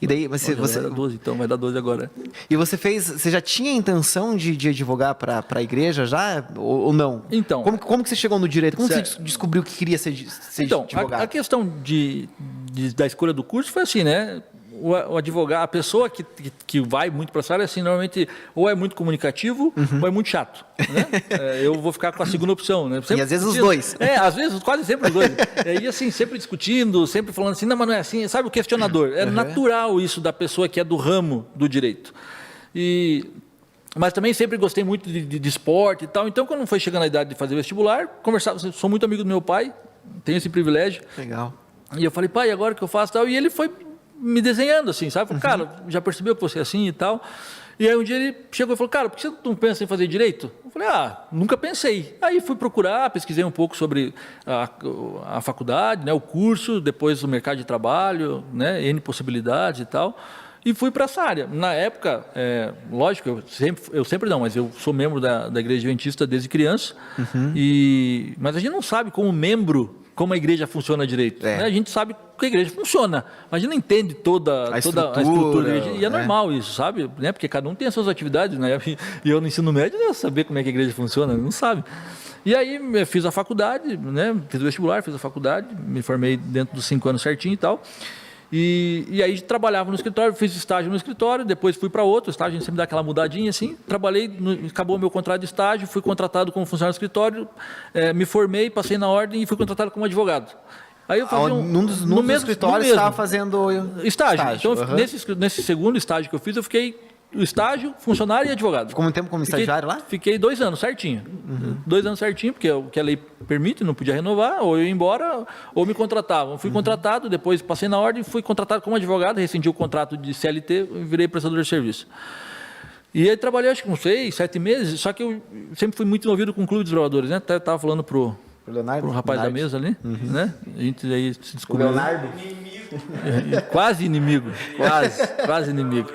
E daí você... Era 12, então vai dar 12 agora. E você já tinha intenção de advogar para a igreja já? Ou não? Então... Como que você chegou no direito? Como você descobriu que queria ser então, advogado? A questão da escolha do curso foi assim, né? O advogado, a pessoa que vai muito para essa área, assim, normalmente ou é muito comunicativo ou é muito chato, né? Eu vou ficar com a segunda opção, né? E às vezes os dois. Às vezes, quase sempre os dois. E assim, sempre discutindo, sempre falando assim, não, mas não é assim, sabe, o questionador. É natural isso da pessoa que é do ramo do direito. Mas também sempre gostei muito de esporte e tal, então quando foi chegando a idade de fazer vestibular, conversava, sou muito amigo do meu pai, tenho esse privilégio. Legal. E eu falei, pai, agora o que eu faço? Tal? E ele foi me desenhando assim, sabe? Falei, cara, já percebeu que você é assim e tal? E aí um dia ele chegou e falou, cara, por que você não pensa em fazer direito? Eu falei, nunca pensei. Aí fui procurar, pesquisei um pouco sobre a faculdade, né, o curso, depois o mercado de trabalho, né, N possibilidades e tal, e fui para essa área. Na época, lógico, eu sempre não, mas eu sou membro da Igreja Adventista desde criança, mas a gente não sabe como membro, como a igreja funciona direito. Né? A gente sabe que a igreja funciona, mas a gente não entende toda a estrutura da igreja. E é normal isso, sabe? Né? Porque cada um tem as suas atividades, né? E eu no ensino médio não ia saber como é que a igreja funciona, não sabe. E aí eu fiz a faculdade, né? Fiz o vestibular, fiz a faculdade, me formei dentro dos 5 anos certinho e tal. E aí trabalhava no escritório, fiz estágio no escritório, depois fui para outro estágio, a gente sempre dá aquela mudadinha assim, acabou meu contrato de estágio, fui contratado como funcionário do escritório, me formei, passei na ordem e fui contratado como advogado. Aí eu fazia num dos escritórios estava fazendo estágio. Então, nesse segundo estágio que eu fiz, eu fiquei estágio, funcionário e advogado. Ficou muito tempo como estagiário lá? Fiquei 2 anos certinho. 2 anos certinho, porque é o que a lei permite, não podia renovar, ou eu ia embora, ou me contratavam. Fui contratado, depois passei na ordem, fui contratado como advogado, rescindi o contrato de CLT e virei prestador de serviço. E aí trabalhei acho que uns 6, 7 meses, só que eu sempre fui muito envolvido com o Clube dos Bravadores, né? Até estava falando pro rapaz da mesa ali, né? A gente aí se descobriu. O Leonardo? Quase inimigo, quase inimigo.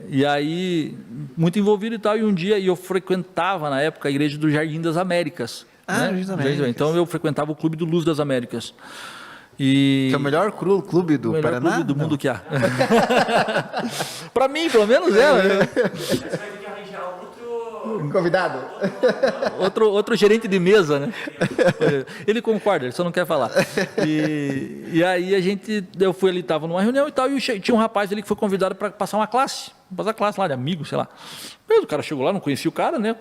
E aí, muito envolvido e tal, e um dia eu frequentava na época a igreja do Jardim das Américas. Né? Jardim das Américas. Então eu frequentava o Clube do Luz das Américas. Que é o melhor clube do Paraná? O melhor clube do mundo que há. Para mim, pelo menos é. Convidado? Outro gerente de mesa, né? Ele concorda, ele só não quer falar. E aí eu fui ali, estava numa reunião e tal, e tinha um rapaz ali que foi convidado para passar uma classe. Passar classe lá de amigo, sei lá. Mas o cara chegou lá, não conhecia o cara, né?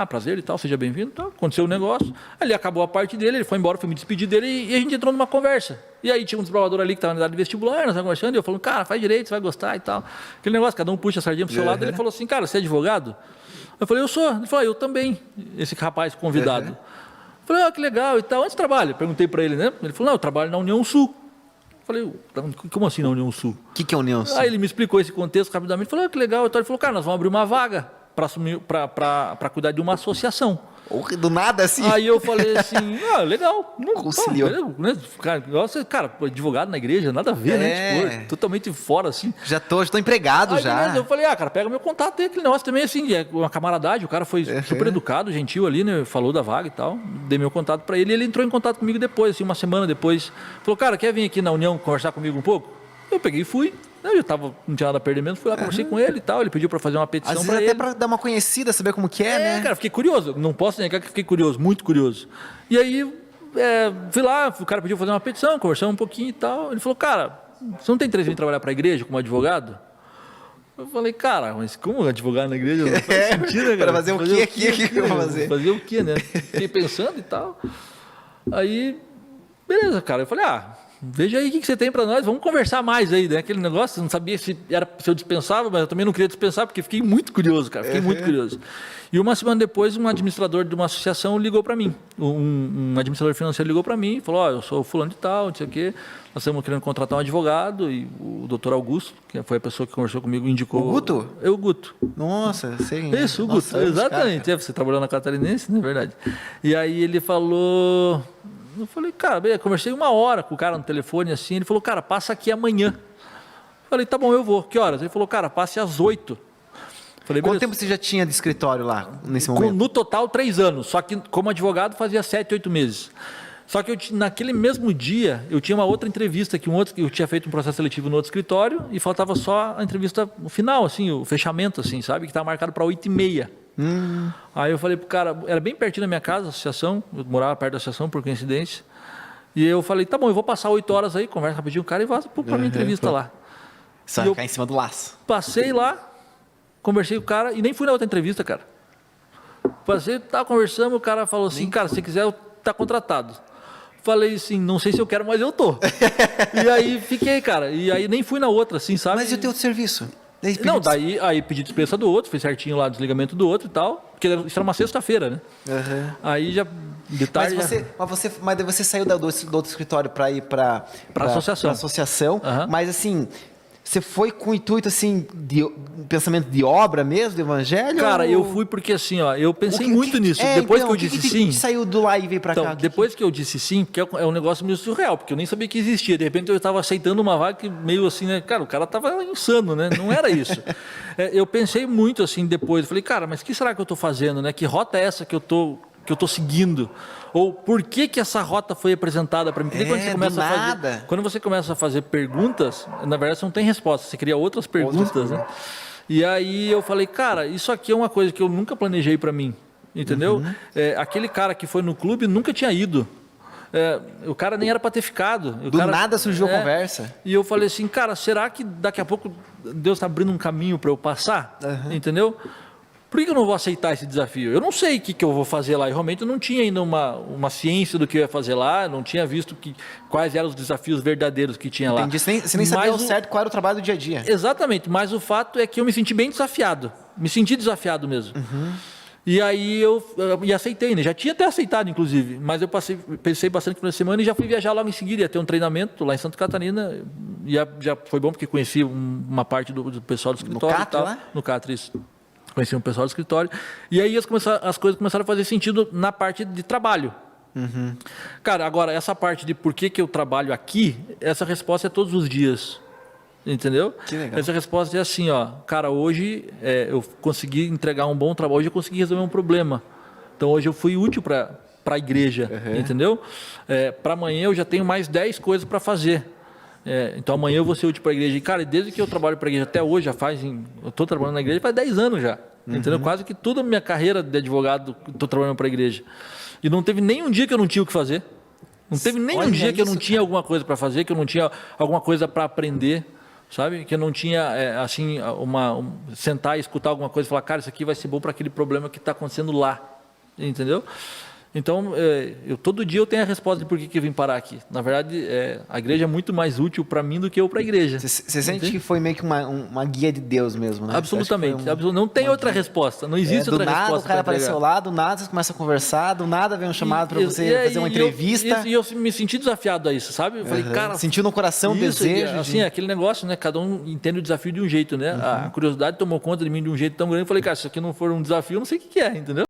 Prazer e tal, seja bem-vindo e tal. Aconteceu o negócio. Aí acabou a parte dele, ele foi embora, foi me despedir dele e a gente entrou numa conversa. E aí tinha um desbravador ali que estava na idade de vestibular, nós estávamos conversando, e eu falando, cara, faz direito, você vai gostar e tal. Aquele negócio, cada um puxa a sardinha pro seu lado. Ele falou assim, cara, você é advogado? Eu falei, eu sou. Ele falou, eu também, esse rapaz convidado. Eu falei, que legal e tal. Onde você trabalha? Perguntei para ele, né? Ele falou, não, eu trabalho na União Sul. Eu falei, como assim na União Sul? O que é União Sul? Aí ele me explicou esse contexto rapidamente. Falou, que legal. Então ele falou, cara, nós vamos abrir uma vaga para cuidar de uma associação. Do nada, assim? Aí eu falei assim, legal. Conciliou. Cara, advogado na igreja, nada a ver, né? Tipo, totalmente fora, assim. Já tô empregado aí, já. Eu falei, cara, pega meu contato aí, aquele negócio também, assim, é uma camaradagem, o cara foi super educado, gentil ali, né? Falou da vaga e tal. Dei meu contato pra ele e ele entrou em contato comigo depois, assim, uma semana depois. Falou, cara, quer vir aqui na União conversar comigo um pouco? Eu peguei e fui. Eu não tinha nada a perder mesmo, fui lá, conversei com ele e tal, ele pediu para fazer uma petição para ele. Até para dar uma conhecida, saber como que é, né? Cara, fiquei curioso, não posso negar que fiquei curioso, muito curioso. E aí, fui lá, o cara pediu para fazer uma petição, conversamos um pouquinho e tal. Ele falou, cara, você não tem interesse em trabalhar para a igreja como advogado? Eu falei, cara, mas como advogado na igreja? Não faz sentido, né, cara? Para fazer o que aqui? O que eu vou fazer? Fazer o que, né? Fiquei pensando e tal. Aí, beleza, cara, eu falei, veja aí o que você tem para nós, vamos conversar mais aí, né? Aquele negócio, não sabia se eu dispensava, mas eu também não queria dispensar, porque fiquei muito curioso, cara, muito curioso. E uma semana depois, um administrador de uma associação ligou para mim, um administrador financeiro ligou para mim e falou, eu sou fulano de tal, não sei o quê, nós estamos querendo contratar um advogado, e o doutor Augusto, que foi a pessoa que conversou comigo, indicou... O Guto? O Guto. Nossa, sei. Isso, o Guto, exatamente, você trabalhou na Catarinense, não é verdade? E aí ele falou... Eu falei, cara, conversei 1 hora com o cara no telefone assim, ele falou, cara, passa aqui amanhã. Eu falei, tá bom, eu vou. Que horas? Ele falou, cara, passe às 8. Falei, quanto tempo você já tinha de escritório lá, nesse momento? No total, 3 anos, só que como advogado fazia 7, 8 meses. Só que naquele mesmo dia, eu tinha uma outra entrevista, que eu tinha feito um processo seletivo no outro escritório e faltava só a entrevista final, assim, o fechamento, assim, sabe? Que estava marcado para 8h30. Aí eu falei pro cara, era bem pertinho da minha casa, a associação, eu morava perto da associação, por coincidência. E eu falei, tá bom, eu vou passar 8 horas aí, conversa rapidinho com o cara e vou para minha entrevista lá. Só ficar em cima do laço. Passei lá, conversei com o cara e nem fui na outra entrevista, cara. Passei, conversando, o cara falou assim, cara, se você quiser, tá contratado. Falei assim, não sei se eu quero, mas eu tô. E aí fiquei, cara. E aí nem fui na outra, assim, sabe? Mas e o teu outro serviço? Não, daí aí pedi dispensa do outro, fez certinho lá o desligamento do outro e tal. Porque isso era uma sexta-feira, né? Aí já de tarde. Mas daí você saiu do outro escritório para ir para associação. Associação. Mas assim, você foi com o intuito assim de pensamento de obra mesmo, do evangelho? Cara, eu fui porque assim, ó, eu pensei muito nisso. Depois que eu disse sim. Saiu do lá e veio para cá. Depois que eu disse sim, porque é um negócio meio surreal, porque eu nem sabia que existia. De repente eu estava aceitando uma vaga que meio assim, né? Cara, o cara estava insano, né? Não era isso. Eu pensei muito assim depois. Falei, cara, mas o que será que eu estou fazendo, né? Que rota é essa que eu tô seguindo? Ou por que essa rota foi apresentada para mim? Porque quando você começa a fazer perguntas, na verdade você não tem resposta, você cria outras perguntas, né? E aí eu falei, cara, isso aqui é uma coisa que eu nunca planejei para mim, entendeu? Aquele cara que foi no clube nunca tinha ido. O cara nem era para ter ficado. Do nada surgiu a conversa. E eu falei assim, cara, será que daqui a pouco Deus está abrindo um caminho para eu passar? Entendeu? Por que eu não vou aceitar esse desafio? Eu não sei o que eu vou fazer lá. Eu realmente não tinha ainda uma ciência do que eu ia fazer lá, não tinha visto quais eram os desafios verdadeiros que tinha lá. Entendi. Você nem sabia ao certo qual era o trabalho do dia a dia. Exatamente, mas o fato é que eu me senti bem desafiado. Me senti desafiado mesmo. E aí eu aceitei, né? Já tinha até aceitado, inclusive. Mas eu pensei bastante na semana e já fui viajar logo em seguida. Ia ter um treinamento lá em Santa Catarina. E já foi bom porque conheci uma parte do pessoal do escritório. No Catre, lá? No Catre, isso. Conheci um pessoal do escritório. E aí as coisas começaram a fazer sentido na parte de trabalho. Cara, agora, essa parte de por que eu trabalho aqui, essa resposta é todos os dias. Entendeu? Que legal. Essa resposta é assim, ó. Cara, hoje eu consegui entregar um bom trabalho. Hoje eu consegui resolver um problema. Então, hoje eu fui útil para a igreja. Entendeu? Para amanhã eu já tenho mais 10 coisas para fazer. Então amanhã eu vou ser útil para a igreja. E, cara, desde que eu trabalho para a igreja até hoje, eu estou trabalhando na igreja faz 10 anos já. Entendeu? Quase que toda a minha carreira de advogado estou trabalhando para a igreja. E não teve nem um dia que eu não tinha o que fazer. Não teve nem um dia que eu não tinha alguma coisa para fazer, que eu não tinha alguma coisa para aprender, sabe? Que eu não tinha, assim, sentar e escutar alguma coisa e falar, cara, isso aqui vai ser bom para aquele problema que está acontecendo lá. Entendeu? Então, todo dia eu tenho a resposta de por que eu vim parar aqui. Na verdade, a igreja é muito mais útil para mim do que eu para a igreja. Você sente que foi meio que uma guia de Deus mesmo, né? Absolutamente. Não tem outra resposta. Não existe outra resposta. Do nada o cara apareceu lá, do nada você começa a conversar, do nada vem um chamado para você fazer uma entrevista. E eu me senti desafiado a isso, sabe? Eu falei, cara... Sentiu no coração o desejo. Assim, aquele negócio, né? Cada um entende o desafio de um jeito, né? A curiosidade tomou conta de mim de um jeito tão grande. Eu falei, cara, se isso aqui não for um desafio, eu não sei o que é, entendeu?